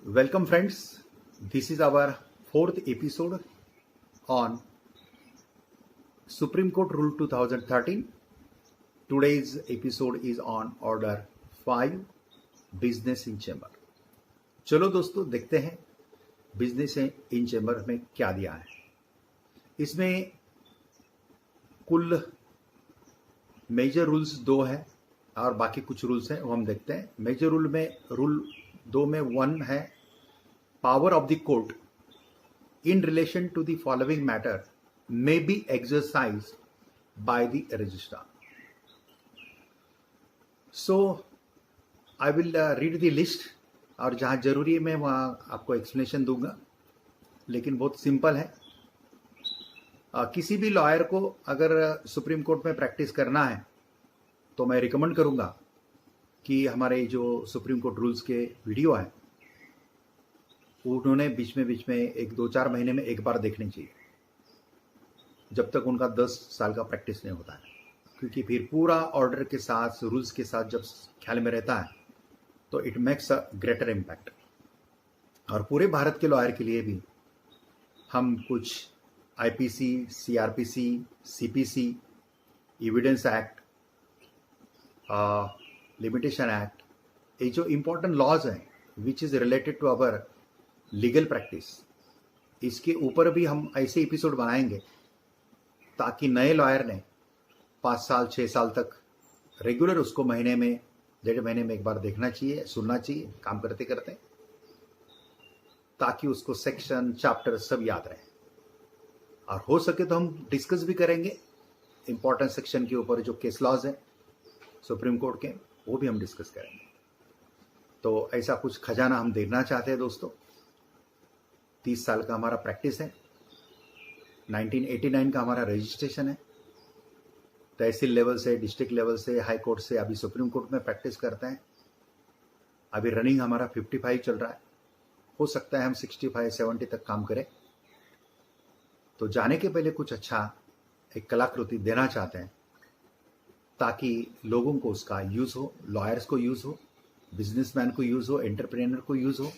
Welcome, friends. This is our fourth episode on Supreme Court Rule 2013. Today's episode is on Order 5, Business in Chamber. चलो दोस्तों देखते हैं business in chamber में क्या दिया है। इसमें कुल मेजर रूल्स 2 है और बाकी कुछ रूल्स हैं वो हम देखते हैं। मेजर रूल में रूल 2 में 1 है, power of the court in relation to the following matter may be exercise by the registrar. So I will read the list और जहाँ जरूरी है मैं वहाँ आपको एक्सप्लेनेशन दूंगा, लेकिन बहुत सिंपल है। किसी भी लॉयर को अगर सुप्रीम कोर्ट में प्रैक्टिस करना है तो मैं रिकमेंड करूंगा कि हमारे जो सुप्रीम कोर्ट रूल्स के वीडियो हैं उन्होंने बीच में एक 2-4 महीने में एक बार देखनी चाहिए, जब तक उनका 10 साल का प्रैक्टिस नहीं होता है, क्योंकि फिर पूरा ऑर्डर के साथ रूल्स के साथ जब ख्याल में रहता है तो it makes a greater impact. और पूरे भारत के लॉयर के लिए भी हम कुछ IPC, CrPC, CPC, evidence act, limitation act, ये जो इम्पोर्टेंट लॉज हैं which is related to our legal practice, इसके ऊपर भी हम ऐसे एपिसोड बनाएंगे ताकि नए लॉयर ने 5 साल 6 साल तक रेगुलर उसको महीने में 1.5 महीने में एक बार देखना चाहिए, सुनना चाहिए काम करते करते, ताकि उसको सेक्शन चैप्टर सब याद रहे। और हो सके तो हम डिस्कस भी करेंगे इंपॉर्टेंट सेक्शन के ऊपर, जो केस लॉज हैं सुप्रीम कोर्ट के, वो भी हम डिस्कस करेंगे। तो ऐसा कुछ खजाना हम देखना चाहते हैं दोस्तों। 30 साल का हमारा प्रैक्टिस है, 1989 का हमारा रजिस्ट्रेशन है, तहसील लेवल से, डिस्ट्रिक्ट लेवल से, हाई कोर्ट से अभी सुप्रीम कोर्ट में प्रैक्टिस करते हैं। अभी रनिंग हमारा 55 चल रहा है, हो सकता है हम 65-70 तक काम करें। तो जाने के पहले कुछ अच्छा एक कलाकृति देना चाहते हैं ताकि लोगों को उसका यूज हो, लॉयर्स को यूज हो, बिजनेसमैन को यूज हो, एंटरप्रेन्योर को यूज हो।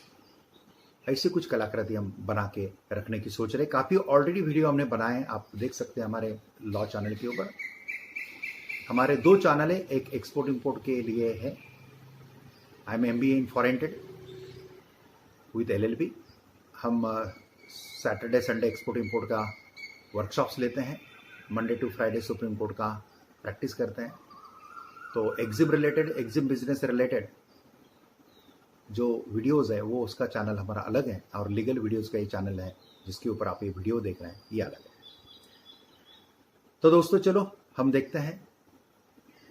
ऐसे कुछ कलाकृति हम बना के रखने की सोच रहे। काफी ऑलरेडी वीडियो हमने बनाए, आप देख सकते हैं हमारे लॉ चैनल के ऊपर। हमारे 2 चैनल है, एक एक्सपोर्ट इंपोर्ट के लिए है, I am MBA in foreign trade with LLB। हम सैटरडे संडे एक्सपोर्ट इंपोर्ट का वर्कशॉप्स लेते हैं, Monday to Friday Supreme Court का प्रैक्टिस करते हैं। तो EXIM related, EXIM business related जो वीडियोस है वो उसका चैनल हमारा अलग है, और लीगल वीडियोस का ये चैनल है जिसके ऊपर आप ये वीडियो देख रहे हैं, ये अलग है। तो दोस्तों चलो हम देखते हैं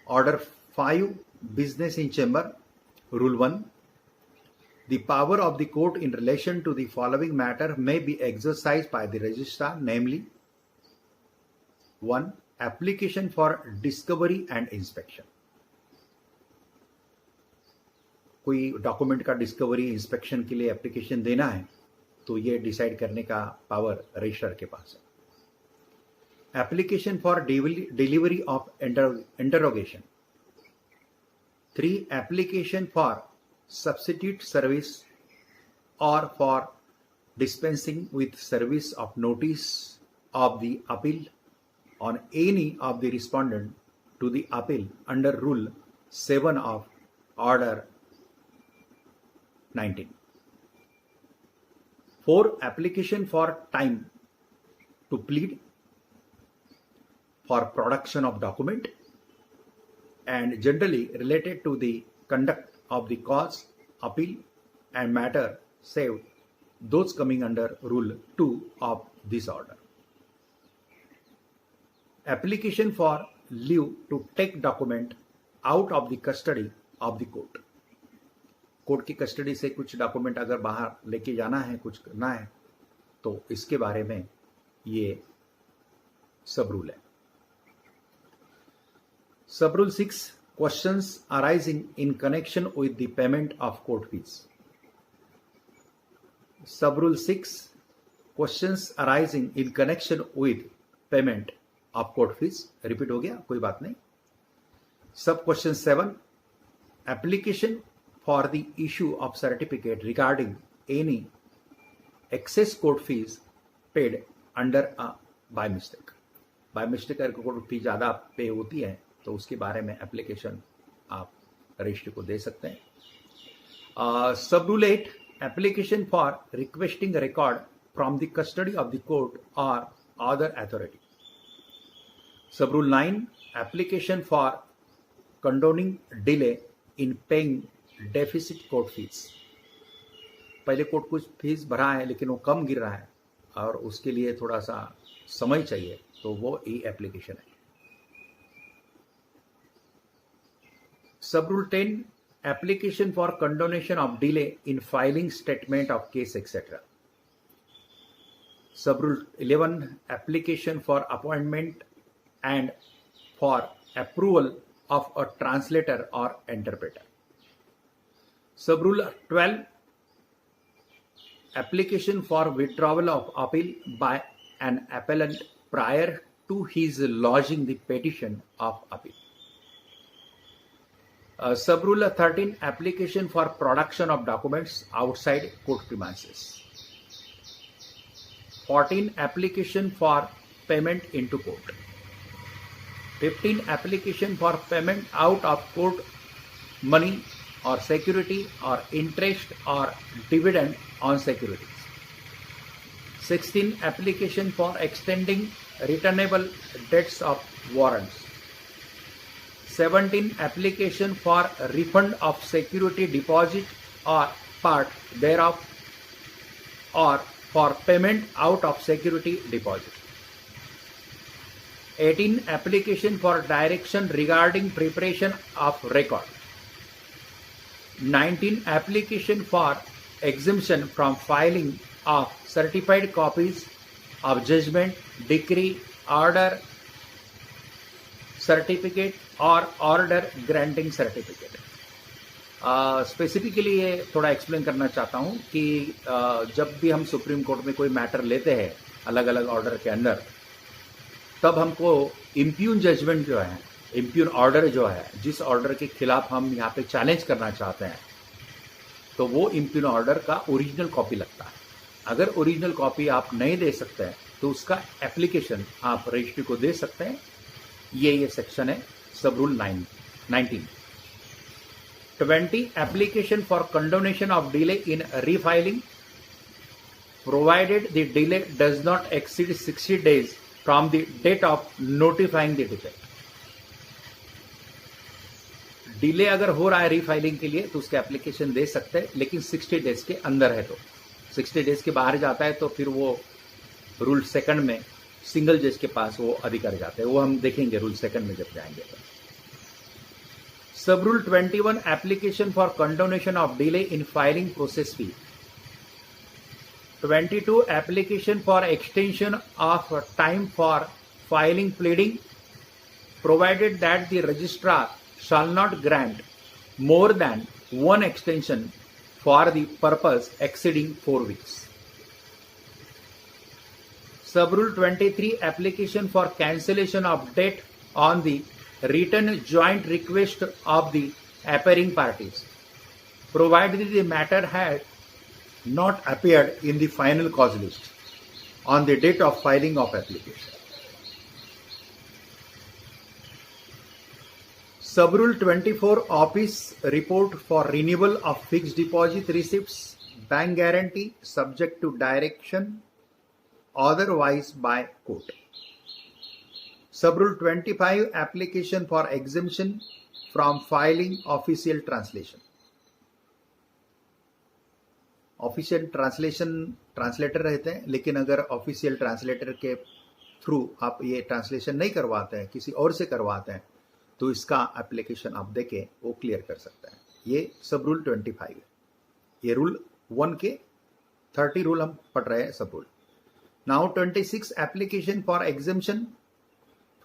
order 5, business in chamber, rule 1। The power of the court in relation to the following matter may be exercised by the registrar, namely 1. Application for discovery and inspection. कोई डॉक्यूमेंट का डिस्कवरी इंस्पेक्शन के लिए application देना है तो ये decide करने का पावर रजिस्ट्रार के पास है। Application for delivery of interrogation. 3. Application for substitute service or for dispensing with service of notice of the appeal on any of the respondent to the appeal under Rule 7 of Order 19. 4. Application for time to plead for production of document and generally related to the conduct of the cause, appeal and matter save those coming under Rule 2 of this order. Application for leave to take document out of the custody of the court. Court की custody से कुछ document अगर बाहर लेके जाना है, कुछ करना है, तो इसके बारे में ये सब रूल है। Sub rule 6, questions arising in connection with the payment of court fees. Sub Rule 6, questions arising in connection with payment of court fees. Repeat हो गया, कोई बात नहीं। Sub question 7, application for the issue of certificate regarding any excess court fees paid under a by mistake. By mistake अगर court fee ज़्यादा पे होती है तो उसके बारे में एप्लीकेशन आप रजिस्ट्री को दे सकते हैं. Sub rule 8, application for requesting record from the custody of the court और other authority. Sub rule 9, application for condoning delay in paying deficit court fees. पहले कोर्ट कुछ फीस भरा है लेकिन वो कम गिर रहा है और उसके लिए थोड़ा सा समय चाहिए, तो वो ई एप्लीकेशन है. Sub rule 10, application for condonation of delay in filing statement of case etcetera. Sub rule 11, application for appointment and for approval of a translator और interpreter. Sub rule 12, application for withdrawal of appeal by an appellant prior to his lodging the petition of appeal. Sub-rule 13, application for production of documents outside court premises. 14, application for payment into court. 15, application for payment out of court money or security or interest or dividend on securities. 16, application for extending returnable debts of warrants. 17, application for refund of security deposit or part thereof or for payment out of security deposit. 18, application for direction regarding preparation of record. 19, application for exemption from filing of certified copies of judgment, decree, order, certificate or order granting certificate. Specifically ये थोड़ा explain करना चाहता हूँ कि जब भी हम supreme court में कोई मैटर लेते हैं अलग अलग ऑर्डर के अंदर, तब हमको इम्प्यून जजमेंट जो है, इम्प्यून ऑर्डर जो है, जिस ऑर्डर के खिलाफ हम यहाँ पे चैलेंज करना चाहते हैं, तो वो इम्प्यून ऑर्डर का ओरिजिनल कॉपी लगता है. अगर ओरिजिनल कॉपी आप नहीं दे सकते हैं तो उसका एप्लीकेशन आप रजिस्ट्री को दे सकते हैं. ये सेक्शन है sub rule 19. 20, application for condonation of delay in refiling provided the delay does not exceed 60 days from the date of notifying the defect. Delay अगर हो रहा है रीफाइलिंग के लिए तो उसका एप्लीकेशन दे सकते हैं, लेकिन 60 days के अंदर है. तो 60 days के बाहर जाता है तो फिर वो रूल 2 में सिंगल जज के पास वो अधिकार जाते हैं. वो हम देखेंगे रूल 2 में जब जाएंगे. तो सब rule 21, application for condonation of delay in filing process fee. 22, application for extension of time for filing pleading provided that the registrar shall not grant more than one extension for the purpose exceeding 4 weeks. Sub-rule 23, application for cancellation of debt on the written joint request of the appearing parties, provided the matter had not appeared in the final cause list on the date of filing of application. Sub-rule 24, office report for renewal of fixed deposit receipts, bank guarantee subject to direction otherwise by court. Sub-rule 25, application for exemption from filing official translation. Official translator रहते हैं, लेकिन अगर official translator के through आप ये translation नहीं करवाते हैं, किसी और से करवाते हैं, तो इसका एप्लीकेशन आप देके वो क्लियर कर सकते हैं. ये सब रूल 25 है. ये रूल 1 के 30 रूल हम पढ़ रहे हैं sub rule. Now 26, application for exemption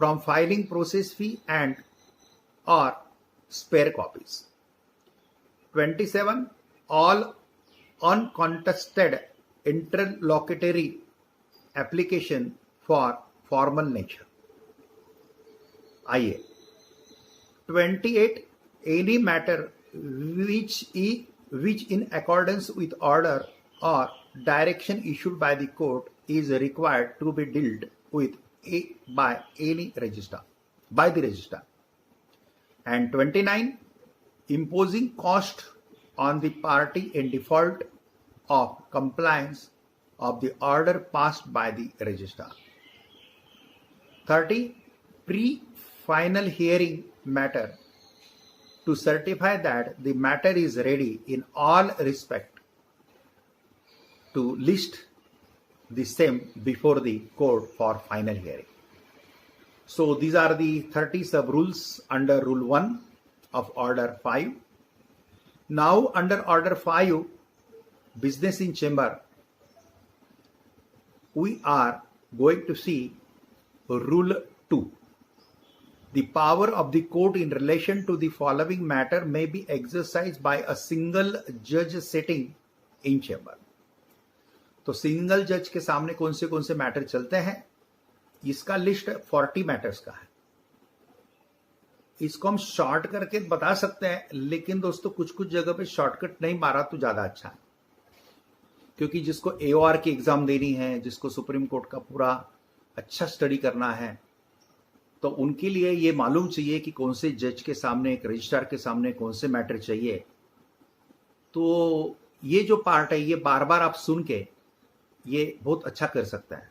from filing process fee and और spare copies. 27, all uncontested interlocutory application for formal nature. आइए 28, any matter which in accordance with order or direction issued by the court is required to be dealt with by any registrar, by the registrar. And 29, imposing cost on the party in default of compliance of the order passed by the registrar. 30, pre-final hearing matter to certify that the matter is ready in all respect to list the same before the court for final hearing. So these are the 30 sub-rules under Rule 1 of Order 5. Now under Order 5, Business in Chamber, we are going to see Rule 2. The power of the court in relation to the following matter may be exercised by a single judge sitting in chamber. तो single जज के सामने कौन से matter चलते हैं, इसका list 40 matters का है. इसको हम शॉर्ट करके बता सकते हैं, लेकिन दोस्तों कुछ जगह पे शॉर्टकट नहीं मारा तो ज्यादा अच्छा है, क्योंकि जिसको AOR की एग्जाम देनी है, जिसको सुप्रीम कोर्ट का पूरा अच्छा स्टडी करना है, तो उनके लिए ये मालूम चाहिए कि कौन से जज के सामने, एक रजिस्ट्रार के सामने कौन से मैटर चाहिए. तो ये जो पार्ट है ये बार बार आप सुन के ये बहुत अच्छा कर सकता है,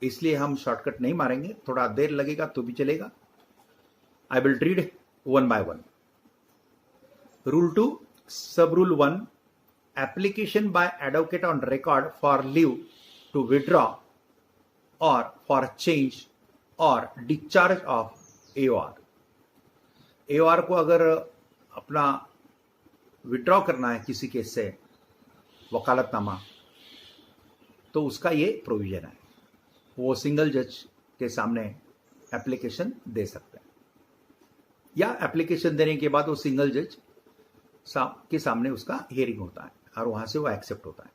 इसलिए हम शॉर्टकट नहीं मारेंगे. थोड़ा देर लगेगा तो भी चलेगा. I will read one by one. Rule 2, sub rule 1, application by advocate on record for leave to withdraw और फॉर चेंज और डिस्चार्ज ऑफ AOR. AOR को अगर अपना विड्रॉ करना है किसी केस से, वकालतनामा, तो उसका ये प्रोविजन है. वो सिंगल जज के सामने एप्लीकेशन दे सकते हैं, या एप्लीकेशन देने के बाद वो सिंगल जज के सामने उसका हियरिंग होता है और वहां से वो एक्सेप्ट होता है.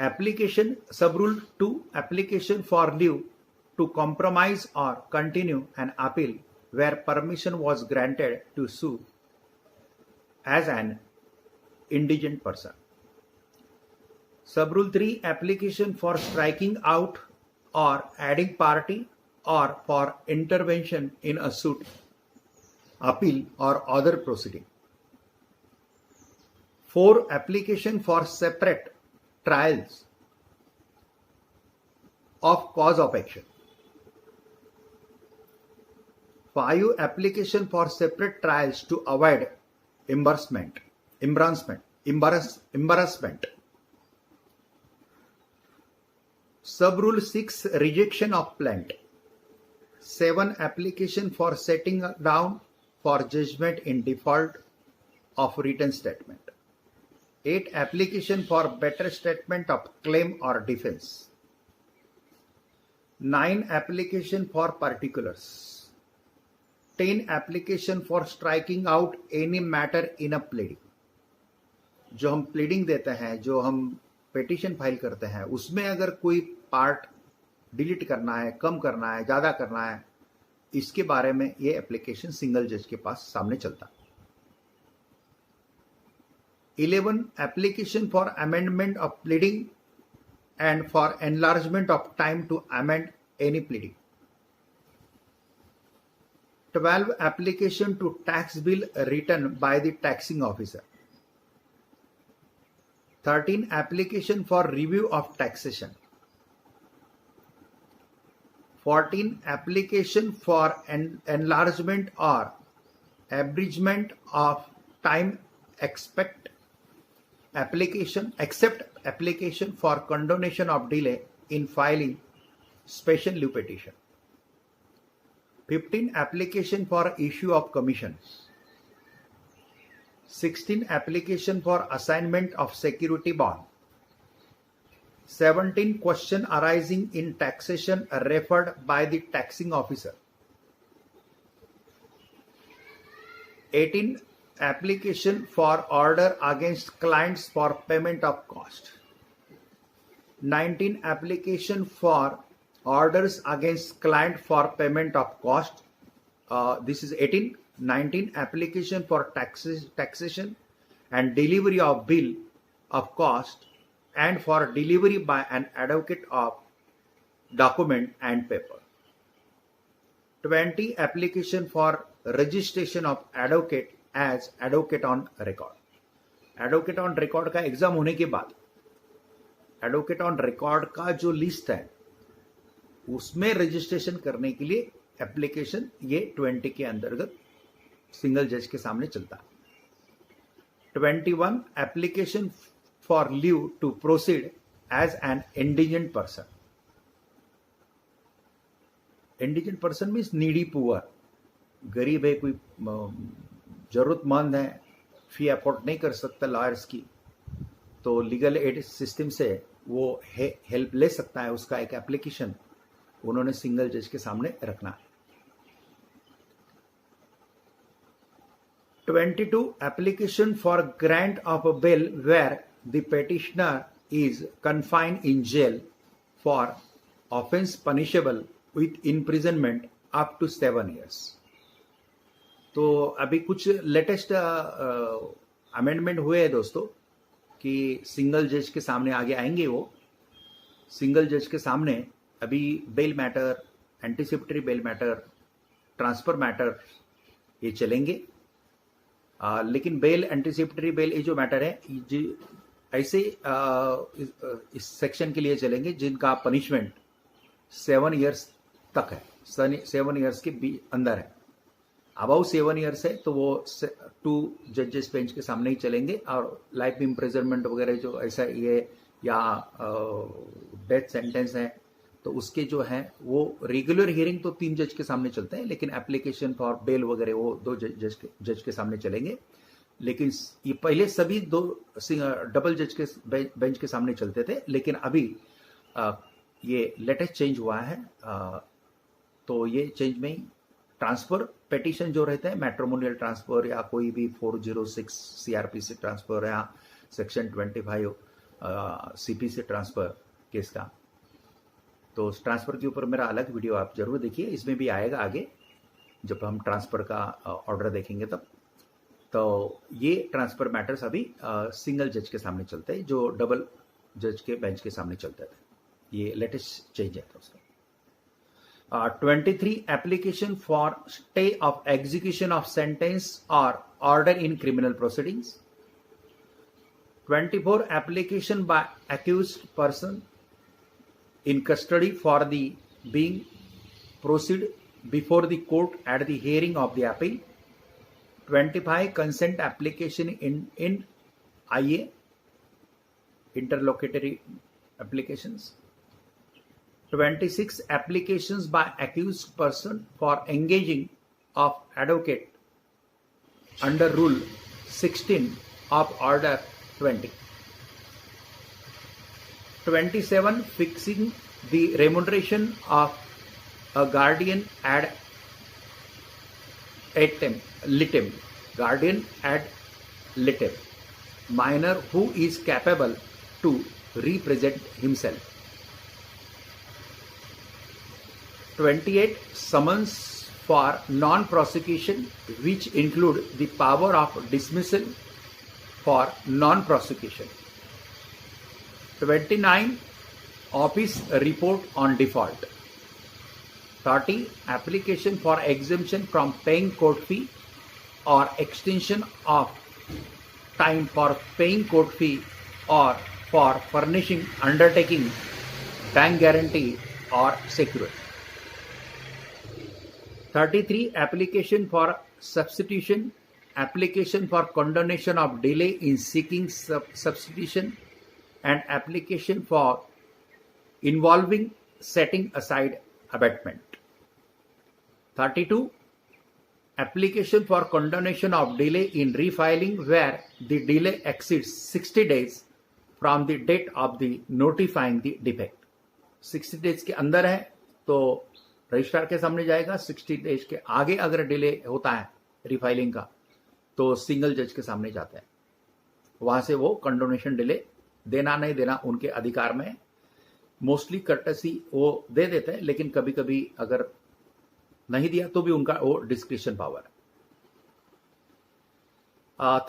एप्लीकेशन सब rule 2, application for leave to compromise or continue an appeal where permission was granted to sue as an indigent person. Sub-rule 3, application for striking out or adding party or for intervention in a suit, appeal or other proceeding. 4, application for separate trials of cause of action. 5, application for separate trials to avoid embarrassment. Sub-rule 6, rejection of plaint. 7, application for setting down for judgment in default of written statement. 8, application for better statement of claim or defense. 9, application for particulars. 10, application for striking out any matter in a pleading. जो हम pleading देते हैं, जो हम petition file करते हैं, उसमें अगर कोई पार्ट डिलीट करना है, कम करना है, ज्यादा करना है, इसके बारे में ये एप्लीकेशन सिंगल जज के पास सामने चलता है. 11, application for amendment of pleading and for enlargement of time to amend any pleading. 12, application to tax bill written by the taxing officer. 13, application for review of taxation. 14, application for enlargement or abridgment of time except application for condonation of delay in filing special leave petition. 15, application for issue of commission. 16, application for assignment of security bond. 17, question arising in taxation referred by the taxing officer. 18, application for order against clients for payment of cost. 19, application for orders against client for payment of cost. This is 18. 19, application for taxation and delivery of bill of cost and for delivery by an advocate of document and paper. 20. Application for registration of advocate as advocate on record. Advocate on record का exam होने के बाद advocate on record का जो list है उसमें registration करने के लिए एप्लीकेशन ये 20 के अंतर्गत सिंगल जज के सामने चलता है. 21. Application for leave to proceed as an indigent person. Indigent person means needy poor, गरीब है, कोई जरूरतमंद है, फी अफोर्ड नहीं कर सकता लॉयर्स की, तो लीगल एड सिस्टम से वो हेल्प ले सकता है. उसका एक एप्लीकेशन उन्होंने सिंगल जज के सामने रखना है. 22. Application for grant of bail where the petitioner is confined in jail for offence punishable with imprisonment up to 7 years. तो अभी कुछ लेटेस्ट अमेंडमेंट हुए हैं दोस्तों कि सिंगल जज के सामने आगे आएंगे. वो सिंगल जज के सामने अभी bail matter, anticipatory bail matter, transfer matter ये चलेंगे. लेकिन बेल, एंटीसिपेटरी बेल ये जो मैटर है ऐसे इस सेक्शन के लिए चलेंगे जिनका पनिशमेंट 7 years तक है, 7 years के अंदर है. अबाउ 7 years है तो वो 2 जजेस बेंच के सामने ही चलेंगे. और लाइफ इम्प्रिजनमेंट वगैरह जो ऐसा ये या डेथ सेंटेंस है तो उसके जो है वो रेगुलर हियरिंग तो 3 जज के सामने चलते हैं, लेकिन एप्लीकेशन फॉर बेल वगैरह वो 2 जज के सामने चलेंगे. लेकिन ये पहले सभी 2 डबल जज के बेंच के सामने चलते थे, लेकिन अभी ये लेटेस्ट चेंज हुआ है. तो ये चेंज में ट्रांसफर पेटिशन जो रहता है, मैट्रिमोनियल ट्रांसफर या कोई भी 406 सीआरपीसी ट्रांसफर या सेक्शन 25 सीपी से ट्रांसफर केस का, तो उस ट्रांसफर के ऊपर मेरा अलग वीडियो आप जरूर देखिए. इसमें भी आएगा आगे जब हम ट्रांसफर का ऑर्डर देखेंगे तब. तो ये ट्रांसफर मैटर्स अभी सिंगल जज के सामने चलते हैं जो डबल जज के बेंच के सामने चलते थे. ये लेटेस्ट चेंज है दोस्तों. 23. Application for stay of execution of sentence और order in criminal proceedings. 24. Application by accused person in custody for the being proceed before the court at the hearing of the appeal. 25. Consent application in IA, interlocutory applications. 26. Applications by accused person for engaging of advocate under Rule 16 of Order 20. 27. Fixing the remuneration of a guardian ad litem, guardian ad litem, minor who is capable to represent himself. 28. Summons for non-prosecution which include the power of dismissal for non-prosecution. 29. Office report on default. 30. Application for exemption from paying court fee or extension of time for paying court fee or for furnishing undertaking, bank guarantee or security. 33. Application for substitution, application for condonation of delay in seeking substitution, and application for involving setting aside abatement. 32. Application for condonation of delay in refiling where the delay exceeds 60 days from the date of the notifying the defect. 60 days के अंदर है तो registrar के सामने जाएगा. 60 days के आगे अगर डिले होता है रिफाइलिंग का तो सिंगल जज के सामने जाता है. वहां से वो कंडोनेशन डिले देना नहीं देना उनके अधिकार में. मोस्टली कर्टसी वो दे देते हैं, लेकिन कभी कभी अगर नहीं दिया तो भी उनका वो डिस्क्रिप्शन पावर है.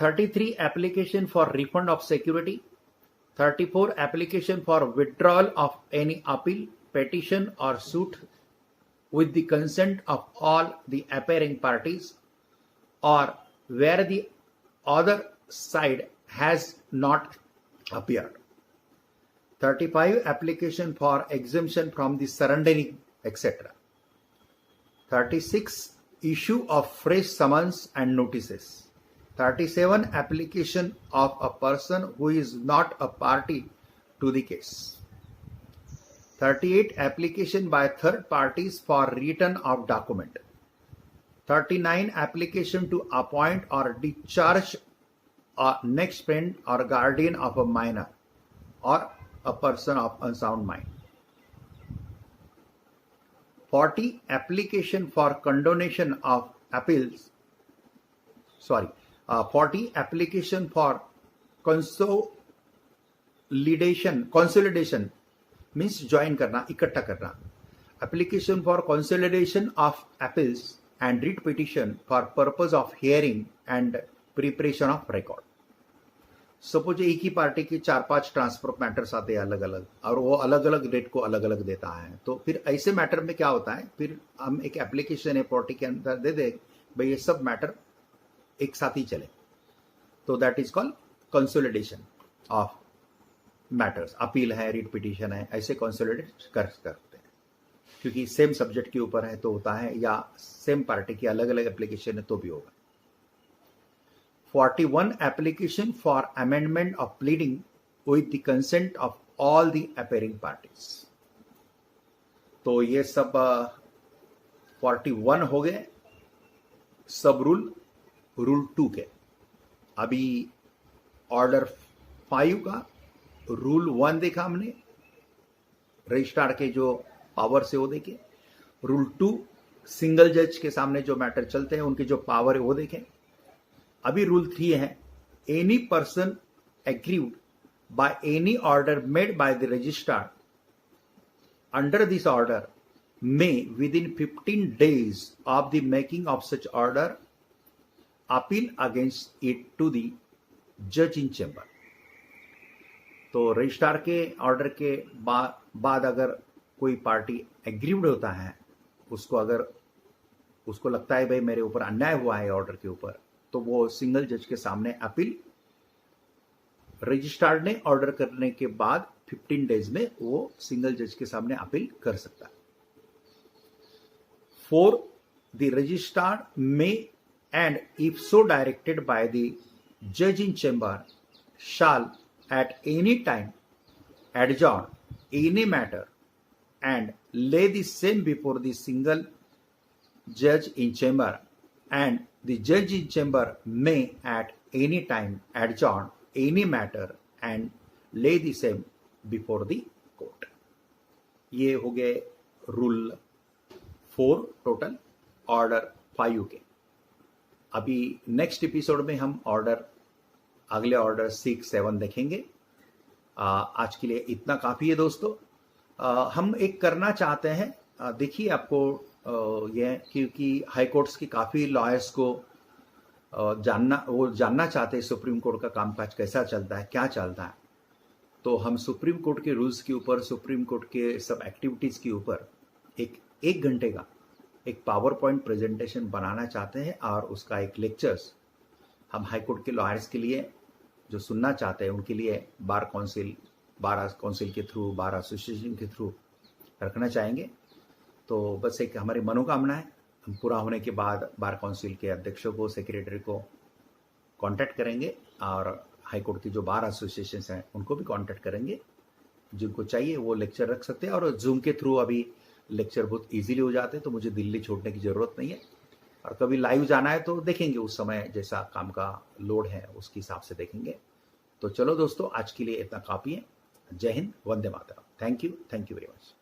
33. Application for refund of security 34 application for withdrawal of any appeal, petition or suit with the consent of all the appearing parties or where the other side has not appeared. 35 application for exemption from the surrendering etc. 36 issue of fresh summons and notices. 37 application of a person who is not a party to the case. 38 application by third parties for return of document. 39 application to appoint or discharge a next friend or guardian of a minor or a person of unsound mind. 40 application for condonation of appeals. 40 application for consolidation means join करना, इकट्ठा करना. Application for consolidation of appeals and writ petition for purpose of hearing and preparation of record. Suppose एक ही party के 4-5 transfer matters आते हैं अलग अलग और वो अलग अलग डेट को अलग अलग देता है, तो फिर ऐसे मैटर में क्या होता है, फिर हम एक एप्लीकेशन है पार्टी के अंदर दे दे भाई ये सब मैटर एक साथ ही चले, तो that is called consolidation of matters. Appeal है, रिट पिटीशन है, ऐसे कंसोलिडेट करते हैं क्योंकि सेम सब्जेक्ट के ऊपर है तो होता है, या सेम पार्टी की अलग अलग एप्लीकेशन है तो भी होगा. 41 application for amendment of pleading with the consent of all the appearing parties. तो ये सब 41 हो गए सब रूल 2 के. अभी ऑर्डर 5 का रूल 1 देखा हमने, रजिस्ट्रार के जो पावर से वो देखे. रूल 2 सिंगल जज के सामने जो मैटर चलते हैं उनके जो पावर है वो देखें. अभी रूल 3 है, any person aggrieved by any order made by the registrar under this order may within 15 days of the making of such order appeal against it to the जज इन चेंबर. तो registrar के order के बाद अगर कोई party aggrieved होता है, उसको अगर उसको लगता है भाई मेरे ऊपर अन्याय हुआ है ऑर्डर के ऊपर, तो वो सिंगल जज के सामने अपील रजिस्ट्रार ने ऑर्डर करने के बाद 15 days में वो सिंगल जज के सामने अपील कर सकता है. 4 the registrar may and if so directed by the जज in chamber shall at any time adjourn any matter and ले the same before the single जज in chamber and the judge in chamber may at any time adjourn any matter and lay the same before the court. ये हो गए rule 4 total order 5 के. अभी next episode में हम अगले order 6, 7 देखेंगे. आज के लिए इतना काफी है दोस्तों. हम एक करना चाहते हैं, देखिए आपको ये क्योंकि हाई कोर्ट्स की काफ़ी लॉयर्स को जानना चाहते हैं सुप्रीम कोर्ट का कामकाज कैसा चलता है, क्या चलता है. तो हम सुप्रीम कोर्ट के रूल्स के ऊपर, सुप्रीम कोर्ट के सब एक्टिविटीज़ के ऊपर एक घंटे का एक पावर पॉइंट प्रेजेंटेशन बनाना चाहते हैं और उसका एक लेक्चर्स हम हाई कोर्ट के लॉयर्स के लिए जो सुनना चाहते हैं उनके लिए बार काउंसिल के थ्रू, बार एसोसिएशन के थ्रू रखना चाहेंगे. तो बस एक हमारी मनोकामना है, हम पूरा होने के बाद बार काउंसिल के अध्यक्षों को, सेक्रेटरी को कांटेक्ट करेंगे और हाई कोर्ट की जो बार एसोसिएशंस हैं उनको भी कांटेक्ट करेंगे. जिनको चाहिए वो लेक्चर रख सकते हैं. और जूम के थ्रू अभी लेक्चर बहुत इजीली हो जाते हैं, तो मुझे दिल्ली छोड़ने की ज़रूरत नहीं है. और कभी लाइव जाना है तो देखेंगे, उस समय जैसा काम का लोड है उसके हिसाब से देखेंगे. तो चलो दोस्तों, आज के लिए इतना काफ़ी है. जय हिंद, वंदे मातरम. Thank you very much.